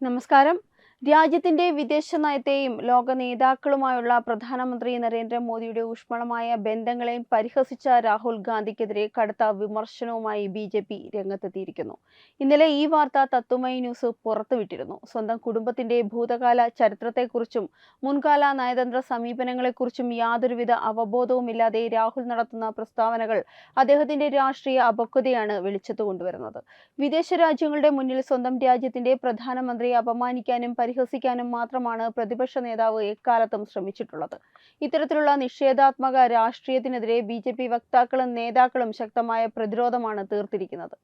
നമസ്കാരം. രാജ്യത്തിന്റെ വിദേശ നയത്തെയും ലോക നേതാക്കളുമായുള്ള പ്രധാനമന്ത്രി നരേന്ദ്രമോദിയുടെ ഊഷ്മളമായ ബന്ധങ്ങളെയും പരിഹസിച്ച രാഹുൽ ഗാന്ധിക്കെതിരെ കടുത്ത വിമർശനവുമായി ബിജെപി രംഗത്തെത്തിയിരിക്കുന്നു. ഇന്നലെ ഈ വാർത്ത തത്വമയി ന്യൂസ് പുറത്തുവിട്ടിരുന്നു. സ്വന്തം കുടുംബത്തിന്റെ ഭൂതകാല ചരിത്രത്തെക്കുറിച്ചും മുൻകാല നയതന്ത്ര സമീപനങ്ങളെക്കുറിച്ചും യാതൊരുവിധ അവബോധവുമില്ലാതെ രാഹുൽ നടത്തുന്ന പ്രസ്താവനകൾ അദ്ദേഹത്തിന്റെ രാഷ്ട്രീയ അപക്വതയാണ് വെളിച്ചത്ത് കൊണ്ടുവരുന്നത്. വിദേശ രാജ്യങ്ങളുടെ മുന്നിൽ സ്വന്തം രാജ്യത്തിന്റെ പ്രധാനമന്ത്രിയെ അപമാനിക്കാനും പരിഹസിക്കാനും മാത്രമാണ് പ്രതിപക്ഷ നേതാവ് എക്കാലത്തും ശ്രമിച്ചിട്ടുള്ളത്. ഇത്തരത്തിലുള്ള നിഷേധാത്മക രാഷ്ട്രീയത്തിനെതിരെ ബിജെപി വക്താക്കളും നേതാക്കളും ശക്തമായ പ്രതിരോധമാണ് തീർത്തിരിക്കുന്നത്.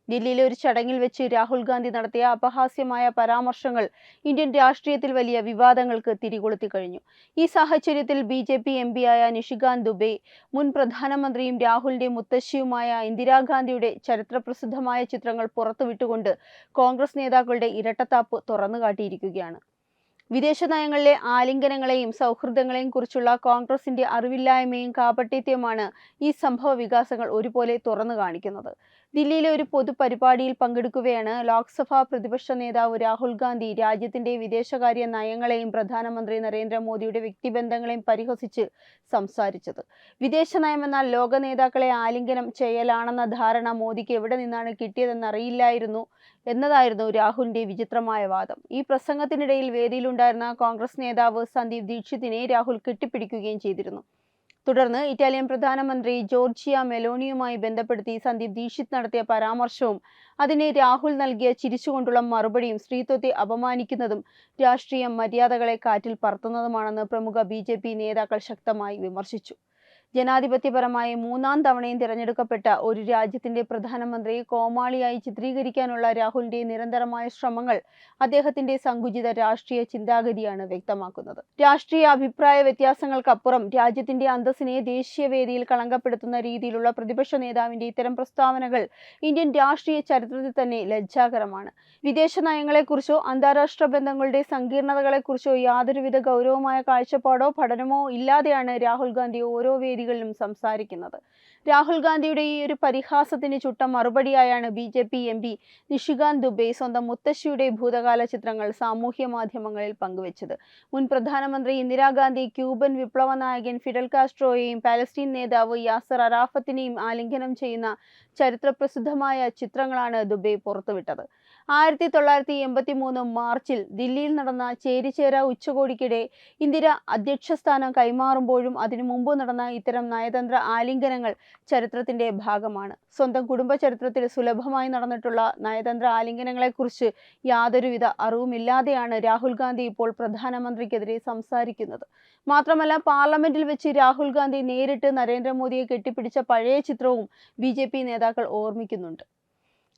ദില്ലിയിലെ ഒരു ചടങ്ങിൽ വെച്ച് രാഹുൽ ഗാന്ധി നടത്തിയ അപഹാസ്യമായ പരാമർശങ്ങൾ ഇന്ത്യൻ രാഷ്ട്രീയത്തിൽ വലിയ വിവാദങ്ങൾക്ക് തിരികൊളുത്തി കഴിഞ്ഞു. ഈ സാഹചര്യത്തിൽ ബിജെപി എംപിയായ നിഷികാന്ത് ദുബെ, മുൻ പ്രധാനമന്ത്രിയും രാഹുലിന്റെ മുത്തശ്ശിയുമായ ഇന്ദിരാഗാന്ധിയുടെ ചരിത്രപ്രസിദ്ധമായ ചിത്രങ്ങൾ പുറത്തുവിട്ടുകൊണ്ട് കോൺഗ്രസ് നേതാക്കളുടെ ഇരട്ടത്താപ്പ് തുറന്നുകാട്ടിയിരിക്കുകയാണ്. വിദേശ നയങ്ങളിലെ ആലിംഗനങ്ങളെയും സൗഹൃദങ്ങളെയും കുറിച്ചുള്ള കോൺഗ്രസിന്റെ അറിവില്ലായ്മയും കാപട്യത്വമാണ് ഈ സംഭവ വികാസങ്ങൾ ഒരുപോലെ തുറന്നു കാണിക്കുന്നത്. ദില്ലിയിലെ ഒരു പൊതുപരിപാടിയിൽ പങ്കെടുക്കവെയാണ് ലോക്സഭാ പ്രതിപക്ഷ നേതാവ് രാഹുൽ ഗാന്ധി രാജ്യത്തിന്റെ വിദേശകാര്യ നയങ്ങളെയും പ്രധാനമന്ത്രി നരേന്ദ്രമോദിയുടെ വ്യക്തിബന്ധങ്ങളെയും പരിഹസിച്ച് സംസാരിച്ചത്. വിദേശ നയമെന്നാൽ ലോക നേതാക്കളെ ആലിംഗനം ചെയ്യലാണെന്ന ധാരണ മോദിക്ക് എവിടെ നിന്നാണ് കിട്ടിയതെന്നറിയില്ലായിരുന്നു എന്നതായിരുന്നു രാഹുലിന്റെ വിചിത്രമായ വാദം. ഈ പ്രസംഗത്തിനിടയിൽ വേദിയിലുണ്ടായിരുന്ന കോൺഗ്രസ് നേതാവ് സന്ദീപ് ദീക്ഷിതിനെ രാഹുൽ കെട്ടിപ്പിടിക്കുകയും ചെയ്തിരുന്നു. തുടർന്ന് ഇറ്റാലിയൻ പ്രധാനമന്ത്രി ജോർജിയ മെലോണിയുമായി ബന്ധപ്പെടുത്തി സന്ദീപ് ദീക്ഷിത് നടത്തിയ പരാമർശവും അതിനെ രാഹുൽ നൽകിയ ചിരിച്ചുകൊണ്ടുള്ള മറുപടിയും സ്ത്രീത്വത്തെ അപമാനിക്കുന്നതും രാഷ്ട്രീയ മര്യാദകളെ കാറ്റിൽ പറത്തുന്നതുമാണെന്ന് പ്രമുഖ ബിജെപി നേതാക്കൾ ശക്തമായി വിമർശിച്ചു. ജനാധിപത്യപരമായി മൂന്നാം തവണയും തിരഞ്ഞെടുക്കപ്പെട്ട ഒരു രാജ്യത്തിന്റെ പ്രധാനമന്ത്രിയെ കോമാളിയായി ചിത്രീകരിക്കാനുള്ള രാഹുലിന്റെ നിരന്തരമായ ശ്രമങ്ങൾ അദ്ദേഹത്തിന്റെ സങ്കുചിത രാഷ്ട്രീയ ചിന്താഗതിയാണ് വ്യക്തമാക്കുന്നത്. രാഷ്ട്രീയ അഭിപ്രായ വ്യത്യാസങ്ങൾക്കപ്പുറം രാജ്യത്തിന്റെ അന്തസ്സിനെ ദേശീയ വേദിയിൽ കളങ്കപ്പെടുത്തുന്ന രീതിയിലുള്ള പ്രതിപക്ഷ നേതാവിന്റെ ഇത്തരം പ്രസ്താവനകൾ ഇന്ത്യൻ രാഷ്ട്രീയ ചരിത്രത്തിൽ തന്നെ ലജ്ജാകരമാണ്. വിദേശ നയങ്ങളെക്കുറിച്ചോ അന്താരാഷ്ട്ര ബന്ധങ്ങളുടെ സങ്കീർണതകളെക്കുറിച്ചോ യാതൊരുവിധ ഗൗരവമായ കാഴ്ചപ്പാടോ പഠനമോ ഇല്ലാതെയാണ് രാഹുൽ ഗാന്ധി ഓരോ വേദികളിലും സംസാരിക്കുന്നത്. രാഹുൽ ഗാന്ധിയുടെ ഈ ഒരു പരിഹാസത്തിന് ചുട്ട മറുപടിയായാണ് ബിജെപി എംപി നിഷികാന്ത് ദുബെ സ്വന്തം മുത്തശ്ശിയുടെ ഭൂതകാല ചിത്രങ്ങൾ സാമൂഹ്യ മാധ്യമങ്ങളിൽ പങ്കുവച്ചത്. മുൻ പ്രധാനമന്ത്രി ഇന്ദിരാഗാന്ധി, ക്യൂബൻ വിപ്ലവ നായകൻ ഫിഡൽ കാസ്ട്രോയെയും പാലസ്തീൻ നേതാവ് യാസർ അറാഫത്തിനെയും ആലിംഗനം ചെയ്യുന്ന ചരിത്രപ്രസിദ്ധമായ ചിത്രങ്ങളാണ് ദുബെ പുറത്തുവിട്ടത്. 1983 മാർച്ചിൽ ദില്ലിയിൽ നടന്ന ചേരിചേര ഉച്ചകോടിക്കിടെ ഇന്ദിര അധ്യക്ഷസ്ഥാനം കൈമാറുമ്പോഴും അതിനു മുമ്പ് നടന്ന ഇത്തരം നയതന്ത്ര ആലിംഗനങ്ങൾ ചരിത്രത്തിന്റെ ഭാഗമാണ്. സ്വന്തം കുടുംബ ചരിത്രത്തിൽ സുലഭമായി നടന്നിട്ടുള്ള നയതന്ത്ര ആലിംഗനങ്ങളെക്കുറിച്ച് യാതൊരുവിധ അറിവുമില്ലാതെയാണ് രാഹുൽ ഗാന്ധി ഇപ്പോൾ പ്രധാനമന്ത്രിക്കെതിരെ സംസാരിക്കുന്നത്. മാത്രമല്ല, പാർലമെന്റിൽ വെച്ച് രാഹുൽ ഗാന്ധി നേരിട്ട് നരേന്ദ്രമോദിയെ കെട്ടിപ്പിടിച്ച പഴയ ചിത്രവും ബിജെപി നേതാക്കൾ ഓർമ്മിക്കുന്നുണ്ട്.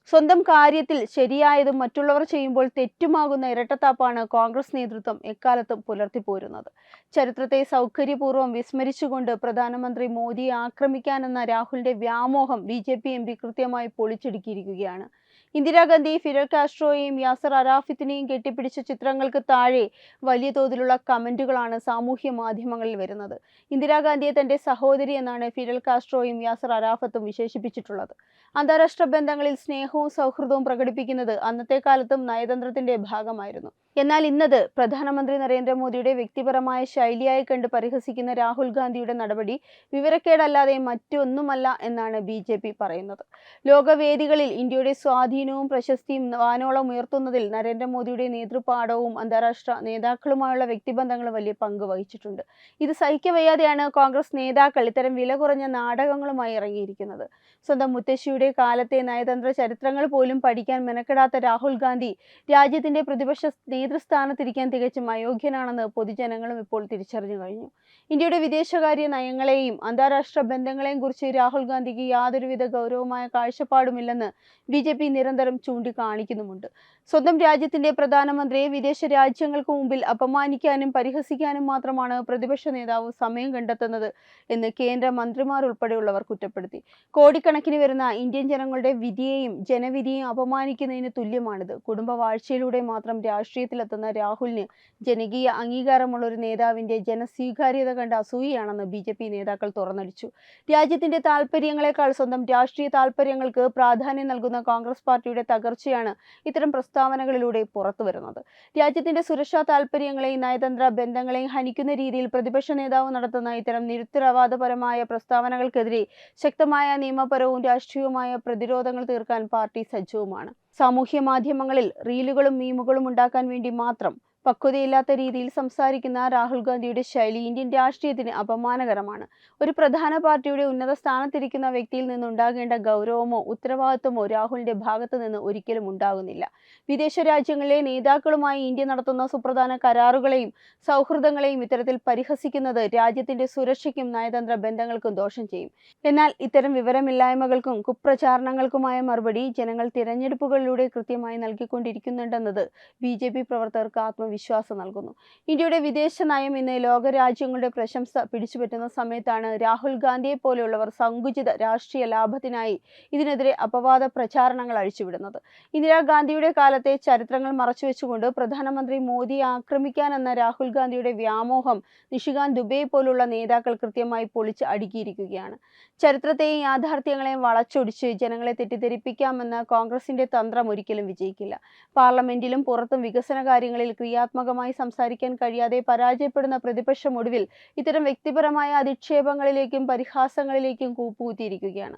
സ്വന്തം കാര്യത്തിൽ ശരിയായതും മറ്റുള്ളവർ ചെയ്യുമ്പോൾ തെറ്റുമാകുന്ന ഇരട്ടത്താപ്പാണ് കോൺഗ്രസ് നേതൃത്വം എക്കാലത്തും പുലർത്തിപ്പോരുന്നത്. ചരിത്രത്തെ സൗകര്യപൂർവ്വം വിസ്മരിച്ചുകൊണ്ട് പ്രധാനമന്ത്രി മോദിയെ ആക്രമിക്കാനെന്ന രാഹുലിന്റെ വ്യാമോഹം ബിജെപി എംപി കൃത്യമായി പൊളിച്ചടുക്കിയിരിക്കുകയാണ്. ഇന്ദിരാഗാന്ധി, ഫിഡൽ കാസ്ട്രോയെയും യാസർ അറാഫത്തിനെയും കെട്ടിപ്പിടിച്ച ചിത്രങ്ങൾക്ക് താഴെ വലിയ തോതിലുള്ള കമന്റുകളാണ് സാമൂഹ്യ മാധ്യമങ്ങളിൽ വരുന്നത്. ഇന്ദിരാഗാന്ധിയെ തന്റെ സഹോദരി എന്നാണ് ഫിഡൽ കാസ്ട്രോയും യാസർ അറാഫത്തും വിശേഷിപ്പിച്ചിട്ടുള്ളത്. അന്താരാഷ്ട്ര ബന്ധങ്ങളിൽ സ്നേഹവും സൗഹൃദവും പ്രകടിപ്പിക്കുന്നത് അന്നത്തെ കാലത്തും നയതന്ത്രത്തിന്റെ ഭാഗമായിരുന്നു. എന്നാൽ ഇന്നത് പ്രധാനമന്ത്രി നരേന്ദ്രമോദിയുടെ വ്യക്തിപരമായ ശൈലിയായി കണ്ട് പരിഹസിക്കുന്ന രാഹുൽ ഗാന്ധിയുടെ നടപടി വിവരക്കേടല്ലാതെ മറ്റൊന്നുമല്ല എന്നാണ് ബിജെപി പറയുന്നത്. ലോകവേദികളിൽ ഇന്ത്യയുടെ സ്വാധീനവും പ്രശസ്തിയും വാനോളം ഉയർത്തുന്നതിൽ നരേന്ദ്രമോദിയുടെ നേതൃപാഠവും അന്താരാഷ്ട്ര നേതാക്കളുമായുള്ള വ്യക്തിബന്ധങ്ങളും വലിയ പങ്ക് വഹിച്ചിട്ടുണ്ട്. ഇത് സഹിക്കവയ്യാതെയാണ് കോൺഗ്രസ് നേതാക്കൾ ഇത്തരം വില കുറഞ്ഞ നാടകങ്ങളുമായി ഇറങ്ങിയിരിക്കുന്നത്. സ്വന്തം മുത്തശ്ശിയുടെ കാലത്തെ നയതന്ത്ര ചരിത്രങ്ങൾ പോലും പഠിക്കാൻ മെനക്കെടാത്ത രാഹുൽ ഗാന്ധി രാജ്യത്തിന്റെ പ്രതിപക്ഷ നേതൃസ്ഥാനത്തിരിക്കാൻ തികച്ചും അയോഗ്യനാണെന്ന് പൊതുജനങ്ങളും ഇപ്പോൾ തിരിച്ചറിഞ്ഞു കഴിഞ്ഞു. ഇന്ത്യയുടെ വിദേശകാര്യ നയങ്ങളെയും അന്താരാഷ്ട്ര ബന്ധങ്ങളെയും കുറിച്ച് രാഹുൽ ഗാന്ധിക്ക് യാതൊരുവിധ ഗൗരവമായ കാഴ്ചപ്പാടുമില്ലെന്ന് ബിജെപി നിരന്തരം ചൂണ്ടിക്കാണിക്കുന്നുമുണ്ട്. സ്വന്തം രാജ്യത്തിന്റെ പ്രധാനമന്ത്രിയെ വിദേശ രാജ്യങ്ങൾക്ക് മുമ്പിൽ അപമാനിക്കാനും പരിഹസിക്കാനും മാത്രമാണ് പ്രതിപക്ഷ നേതാവ് സമയം കണ്ടെത്തുന്നത് എന്ന് കേന്ദ്ര മന്ത്രിമാർ ഉൾപ്പെടെയുള്ളവർ കുറ്റപ്പെടുത്തി. കോടിക്കണക്കിന് വരുന്ന ഇന്ത്യൻ ജനങ്ങളുടെ വിധിയെയും ജനവിധിയെയും അപമാനിക്കുന്നതിന് തുല്യമാണിത്. കുടുംബവാഴ്ചയിലൂടെ മാത്രം രാഷ്ട്രീയത്തിലെത്തുന്ന രാഹുലിന് ജനകീയ അംഗീകാരമുള്ള ഒരു നേതാവിന്റെ ജനസ്വീകാര്യത കണ്ട അസൂയയാണെന്ന് ബിജെപി നേതാക്കൾ തുറന്നടിച്ചു. രാജ്യത്തിന്റെ താൽപര്യങ്ങളെക്കാൾ സ്വന്തം രാഷ്ട്രീയ താൽപര്യങ്ങൾക്ക് പ്രാധാന്യം നൽകുന്ന കോൺഗ്രസ് പാർട്ടിയുടെ തകർച്ചയാണ് ഇത്തരം പ്രസ്താവനകളിലൂടെ പുറത്തുവരുന്നത്. രാജ്യത്തിന്റെ സുരക്ഷാ താൽപര്യങ്ങളെയും നയതന്ത്ര ബന്ധങ്ങളെയും ഹനിക്കുന്ന രീതിയിൽ പ്രതിപക്ഷ നേതാവ് നടത്തുന്ന ഇത്തരം നിരുത്തരവാദപരമായ പ്രസ്താവനകൾക്കെതിരെ ശക്തമായ നിയമപരവും രാഷ്ട്രീയവുമായ പ്രതിരോധങ്ങൾ തീർക്കാൻ പാർട്ടി സജ്ജവുമാണ്. സാമൂഹ്യ മാധ്യമങ്ങളിൽ റീലുകളും മീമുകളും ഉണ്ടാക്കാൻ വേണ്ടി മാത്രം പക്വതയില്ലാത്ത രീതിയിൽ സംസാരിക്കുന്ന രാഹുൽ ഗാന്ധിയുടെ ശൈലി ഇന്ത്യൻ രാഷ്ട്രീയത്തിന് അപമാനകരമാണ്. ഒരു പ്രധാന പാർട്ടിയുടെ ഉന്നത സ്ഥാനത്തിരിക്കുന്ന വ്യക്തിയിൽ നിന്നുണ്ടാകേണ്ട ഗൗരവമോ ഉത്തരവാദിത്വമോ രാഹുലിന്റെ ഭാഗത്തു നിന്ന് ഒരിക്കലും ഉണ്ടാകുന്നില്ല. വിദേശ രാജ്യങ്ങളിലെ നേതാക്കളുമായി ഇന്ത്യ നടത്തുന്ന സുപ്രധാന കരാറുകളെയും സൗഹൃദങ്ങളെയും ഇത്തരത്തിൽ പരിഹസിക്കുന്നത് രാജ്യത്തിന്റെ സുരക്ഷയ്ക്കും നയതന്ത്ര ബന്ധങ്ങൾക്കും ദോഷം ചെയ്യും. എന്നാൽ ഇത്തരം വിവരമില്ലായ്മകൾക്കും കുപ്രചാരണങ്ങൾക്കുമായ മറുപടി ജനങ്ങൾ തിരഞ്ഞെടുപ്പുകളിലൂടെ കൃത്യമായി നൽകിക്കൊണ്ടിരിക്കുന്നുണ്ടെന്നത് BJP പ്രവർത്തകർക്ക് വിശ്വാസം നൽകുന്നു. ഇന്ത്യയുടെ വിദേശ നയം ഇന്ന് ലോകരാജ്യങ്ങളുടെ പ്രശംസ പിടിച്ചുപറ്റുന്ന സമയത്താണ് രാഹുൽ ഗാന്ധിയെ പോലെയുള്ളവർ സങ്കുചിത രാഷ്ട്രീയ ലാഭത്തിനായി ഇതിനെതിരെ അപവാദ പ്രചാരണങ്ങൾ അഴിച്ചുവിടുന്നത്. ഇന്ദിരാഗാന്ധിയുടെ കാലത്തെ ചരിത്രങ്ങൾ മറച്ചുവെച്ചുകൊണ്ട് പ്രധാനമന്ത്രി മോദിയെ ആക്രമിക്കാനെന്ന രാഹുൽ ഗാന്ധിയുടെ വ്യാമോഹം നിഷികാന്ത് ദുബെ പോലുള്ള നേതാക്കൾ കൃത്യമായി പൊളിച്ച് അടുക്കിയിരിക്കുകയാണ്. ചരിത്രത്തെയും യാഥാർത്ഥ്യങ്ങളെയും വളച്ചൊടിച്ച് ജനങ്ങളെ തെറ്റിദ്ധരിപ്പിക്കാമെന്ന കോൺഗ്രസിന്റെ തന്ത്രം ഒരിക്കലും വിജയിക്കില്ല. പാർലമെന്റിലും പുറത്തും വികസന കാര്യങ്ങളിൽ ക്രിയാത്മകമായി സംസാരിക്കാൻ കഴിയാതെ പരാജയപ്പെടുന്ന പ്രതിപക്ഷം ഒടുവിൽ ഇത്തരം വ്യക്തിപരമായ അധിക്ഷേപങ്ങളിലേക്കും പരിഹാസങ്ങളിലേക്കും കൂപ്പുകുത്തിയിരിക്കുകയാണ്.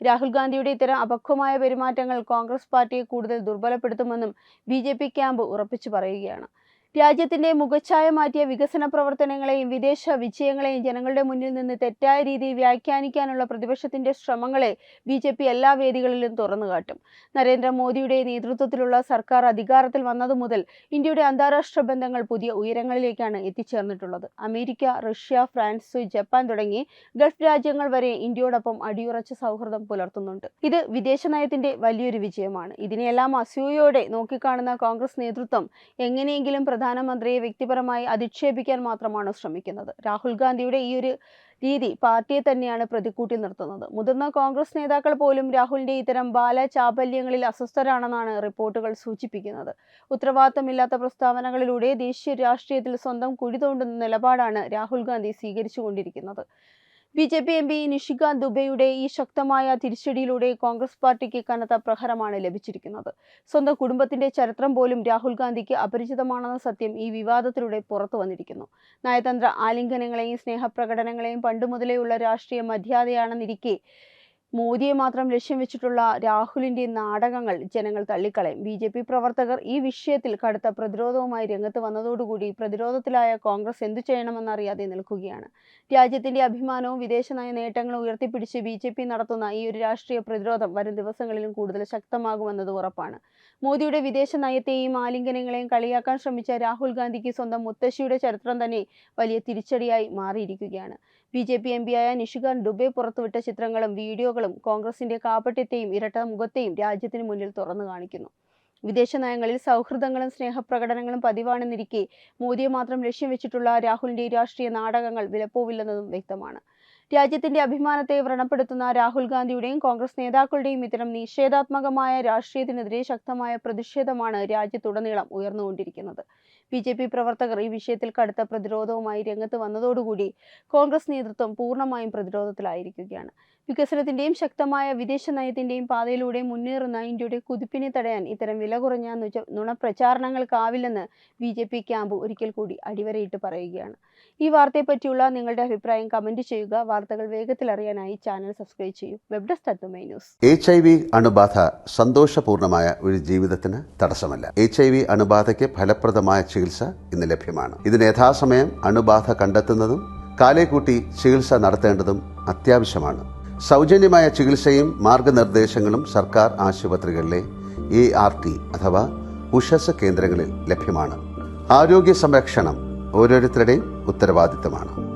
രാഹുൽ ഗാന്ധിയുടെ ഇത്തരം അപക്വമായ പെരുമാറ്റങ്ങൾ കോൺഗ്രസ് പാർട്ടിയെ കൂടുതൽ ദുർബലപ്പെടുത്തുമെന്നും BJP ക്യാമ്പ് ഉറപ്പിച്ചു പറയുകയാണ്. രാജ്യത്തിന്റെ മുഖച്ഛായ മാറ്റിയ വികസന പ്രവർത്തനങ്ങളെയും വിദേശ വിജയങ്ങളെയും ജനങ്ങളുടെ മുന്നിൽ നിന്ന് തെറ്റായ രീതിയിൽ വ്യാഖ്യാനിക്കാനുള്ള പ്രതിപക്ഷത്തിന്റെ ശ്രമങ്ങളെ BJP എല്ലാ വേദികളിലും തുറന്നുകാട്ടും. നരേന്ദ്രമോദിയുടെ നേതൃത്വത്തിലുള്ള സർക്കാർ അധികാരത്തിൽ വന്നതു മുതൽ ഇന്ത്യയുടെ അന്താരാഷ്ട്ര ബന്ധങ്ങൾ പുതിയ ഉയരങ്ങളിലേക്കാണ് എത്തിച്ചേർന്നിട്ടുള്ളത്. അമേരിക്ക, റഷ്യ, ഫ്രാൻസ്, ജപ്പാൻ തുടങ്ങി ഗൾഫ് രാജ്യങ്ങൾ വരെ ഇന്ത്യയോടൊപ്പം അടിയുറച്ച സൗഹൃദം പുലർത്തുന്നുണ്ട്. ഇത് വിദേശ നയത്തിന്റെ വലിയൊരു വിജയമാണ്. ഇതിനെല്ലാം അസൂയയോടെ നോക്കിക്കാണുന്ന കോൺഗ്രസ് നേതൃത്വം എങ്ങനെയെങ്കിലും പ്രധാനമന്ത്രിയെ വ്യക്തിപരമായി അധിക്ഷേപിക്കാൻ മാത്രമാണ് ശ്രമിക്കുന്നത്. രാഹുൽ ഗാന്ധിയുടെ ഈ ഒരു രീതി പാർട്ടിയെ തന്നെയാണ് പ്രതിക്കൂട്ടിൽ നിർത്തുന്നത്. മുതിർന്ന കോൺഗ്രസ് നേതാക്കൾ പോലും രാഹുലിന്റെ ഇത്തരം ബാലചാപല്യങ്ങളിൽ അസ്വസ്ഥരാണെന്നാണ് റിപ്പോർട്ടുകൾ സൂചിപ്പിക്കുന്നത്. ഉത്തരവാദിത്തമില്ലാത്ത പ്രസ്താവനകളിലൂടെ ദേശീയ രാഷ്ട്രീയത്തിൽ സ്വന്തം കുഴി തോണ്ടുന്ന നിലപാടാണ് രാഹുൽ ഗാന്ധി സ്വീകരിച്ചുകൊണ്ടിരിക്കുന്നത്. BJP MP നിഷികാന്ത് ദുബെയുടെ ഈ ശക്തമായ തിരിച്ചടിയിലൂടെ കോൺഗ്രസ് പാർട്ടിക്ക് കനത്ത പ്രഹരമാണ് ലഭിച്ചിരിക്കുന്നത്. സ്വന്തം കുടുംബത്തിന്റെ ചരിത്രം പോലും രാഹുൽ ഗാന്ധിക്ക് അപരിചിതമാണെന്ന സത്യം ഈ വിവാദത്തിലൂടെ പുറത്തു വന്നിരിക്കുന്നു. നയതന്ത്ര ആലിംഗനങ്ങളെയും സ്നേഹപ്രകടനങ്ങളെയും പണ്ടുമുതലേയുള്ള രാഷ്ട്രീയ മര്യാദയാണെന്നിരിക്കെ മോദിയെ മാത്രം ലക്ഷ്യം വെച്ചിട്ടുള്ള രാഹുലിന്റെ നാടകങ്ങൾ ജനങ്ങൾ തള്ളിക്കളയും. BJP പ്രവർത്തകർ ഈ വിഷയത്തിൽ കടുത്ത പ്രതിരോധവുമായി രംഗത്ത് വന്നതോടുകൂടി പ്രതിരോധത്തിലായ കോൺഗ്രസ് എന്തു ചെയ്യണമെന്നറിയാതെ നിൽക്കുകയാണ്. രാജ്യത്തിന്റെ അഭിമാനവും വിദേശ നയ നേട്ടങ്ങളും ഉയർത്തിപ്പിടിച്ച് BJP നടത്തുന്ന ഈ ഒരു രാഷ്ട്രീയ പ്രതിരോധം വരും ദിവസങ്ങളിലും കൂടുതൽ ശക്തമാകുമെന്നത് ഉറപ്പാണ്. മോദിയുടെ വിദേശ നയത്തെയും ആലിംഗനങ്ങളെയും കളിയാക്കാൻ ശ്രമിച്ച രാഹുൽ ഗാന്ധിക്ക് സ്വന്തം മുത്തശ്ശിയുടെ ചരിത്രം തന്നെ വലിയ തിരിച്ചടിയായി മാറിയിരിക്കുകയാണ്. BJP MPയായ നിഷികാന്ത് ദുബെ പുറത്തുവിട്ട ചിത്രങ്ങളും വീഡിയോകളും കോൺഗ്രസിന്റെ കാപട്യത്തെയും ഇരട്ട മുഖത്തെയും രാജ്യത്തിന് മുന്നിൽ തുറന്നു കാണിക്കുന്നു. വിദേശ നയങ്ങളിൽ സൗഹൃദങ്ങളും സ്നേഹപ്രകടനങ്ങളും പതിവാണെന്നിരിക്കെ മോദിയെ മാത്രം ലക്ഷ്യം വെച്ചിട്ടുള്ള രാഹുലിന്റെ രാഷ്ട്രീയ നാടകങ്ങൾ വിലപ്പോവില്ലെന്നതും വ്യക്തമാണ്. രാജ്യത്തിന്റെ അഭിമാനത്തെ വ്രണപ്പെടുത്തുന്ന രാഹുൽ ഗാന്ധിയുടെയും കോൺഗ്രസ് നേതാക്കളുടെയും ഇത്തരം നിഷേധാത്മകമായ രാഷ്ട്രീയത്തിനെതിരെ ശക്തമായ പ്രതിഷേധമാണ് രാജ്യത്തുടനീളം ഉയർന്നുകൊണ്ടിരിക്കുന്നത്. BJP പ്രവർത്തകർ ഈ വിഷയത്തിൽ കടുത്ത പ്രതിരോധവുമായി രംഗത്ത് വന്നതോടുകൂടി കോൺഗ്രസ് നേതൃത്വം പൂർണ്ണമായും പ്രതിരോധത്തിലായിരിക്കുകയാണ്. വികസനത്തിന്റെയും ശക്തമായ വിദേശ നയത്തിന്റെയും പാതയിലൂടെ മുന്നേറുന്ന ഇന്ത്യയുടെ കുതിപ്പിനെ തടയാൻ ഇത്തരം വില കുറഞ്ഞ നുണപ്രചാരണങ്ങൾക്കാവില്ലെന്ന് BJP ക്യാമ്പ് ഒരിക്കൽ കൂടി അടിവരയിട്ട് പറയുകയാണ്. ഈ വാർത്തയെപ്പറ്റിയുള്ള നിങ്ങളുടെ അഭിപ്രായം കമന്റ് ചെയ്യുക. വാർത്തകൾ വേഗത്തിൽ അറിയാനായി ചാനൽ സബ്സ്ക്രൈബ് ചെയ്യൂ. വെബ് ഡെസ്ക് തത്വമൈ ന്യൂസ്. HIV അണുബാധ സന്തോഷപൂർണമായ ഒരു ജീവിതത്തിന് തടസ്സമല്ല. HIV അണുബാധയ്ക്ക് ഫലപ്രദമായ ചികിത്സ ഇന്ന് ലഭ്യമാണ്. ഇതിന് യഥാസമയം അണുബാധ കണ്ടെത്തുന്നതും കാലേക്കൂട്ടി ചികിത്സ നടത്തേണ്ടതും അത്യാവശ്യമാണ്. സൗജന്യമായ ചികിത്സയും മാർഗനിർദ്ദേശങ്ങളും സർക്കാർ ആശുപത്രികളിലെ ART അഥവാ ഉഷസ് കേന്ദ്രങ്ങളിൽ ലഭ്യമാണ്. ആരോഗ്യ സംരക്ഷണം ഓരോരുത്തരുടെയും ഉത്തരവാദിത്തമാണ്.